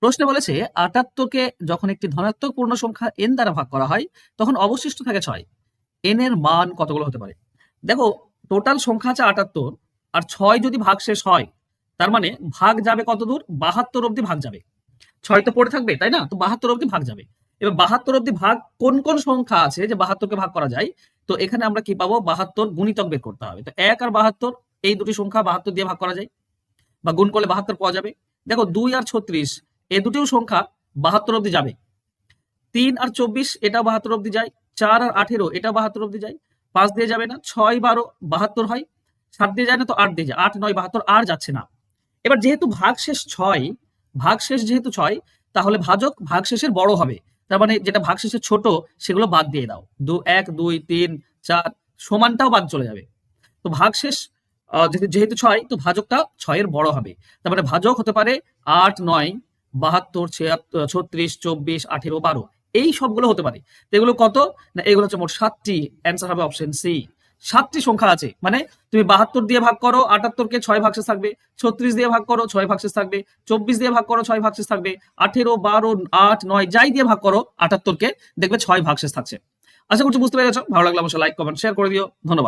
প্রশ্নে বলেছে ৭৮কে যখন একটি ধনাত্মক পূর্ণ সংখ্যা n দ্বারা ভাগ করা হয় তখন অবশিষ্ট থাকে ৬। n এর মান কতগুলো হতে পারে? দেখো, টোটাল সংখ্যা আছে ৭৮, আর ৬ যদি ভাগশেষ হয় তার মানে ভাগ যাবে কত দূর? ৭২ অব্দি ভাগ যাবে। ৬ তো পড়ে থাকবে, তাই না? তো ৭২ অব্দি ভাগ যাবে। এবার ৭২ অব্দি ভাগ কোন কোন সংখ্যা আছে যে ৭২ কে ভাগ করা যায়? তো এখানে আমরা কি পাবো? ৭২ গুণিতক বের করতে হবে। তো ১ আর ৭২ এই দুটি সংখ্যা ৭২ দিয়ে ভাগ করা যায়, বা গুণ করলে ৭২ পাওয়া যাবে। দেখো, ২ আর ৩৬ এই দুটিও সংখ্যা ৭২ অব্দি যাবে। ৩ আর ২৪ এটাও ৭২ অব্দি যায়। ৪ আর ১৮ এটাও ৭২ অব্দি যায়। ৫ দিয়ে যাবে না, ৬ ১২ ৭২ হয়। ৭ দিয়ে যায় না, তো ৮ দিয়ে যায়। ৮ ৯ ৭২ আর যাচ্ছে না। এবার যেহেতু ভাগশেষ ৬, ভাগশেষ যেহেতু ৬, তাহলে ভাজক ভাগশেষের বড় হবে। তার মানে যেটা ভাগশেষের ছোট সেগুলো বাদ দিয়ে দাও। ১ ২ ৩ ৪ সমানটাও বাদ চলে যাবে। তো ভাগশেষ যেহেতু ৬, তো ভাজকটা ৬ এর বড় হবে। তার মানে ভাজক হতে পারে ৮ ৯ ৭২ ৩৬ ২৪ ১৮ ১২, এই সবগুলো হতে পারে। তো এগুলো কত না? এগুলো হচ্ছে মোট ৭টি। অ্যান্সার হবে অপশন সি। ৭টি সংখ্যা আছে, মানে তুমি ৭২ দিয়ে ভাগ করো, ৭৮কে ৬ ভাগশেষ থাকবে। ৩৬ দিয়ে ভাগ করো, ৬ ভাগশেষ থাকবে। ২৪ দিয়ে ভাগ করো, ৬ ভাগশেষ থাকবে। ১৮ ১২ ৮ ৯ যাই দিয়ে ভাগ করো ৭৮কে, দেখবে ৬ ভাগশেষ থাকছে। আশা করছি বুঝতে পেরেছো। ভালো লাগলে অবশ্যই লাইক কমেন্ট শেয়ার করে দিও। ধন্যবাদ।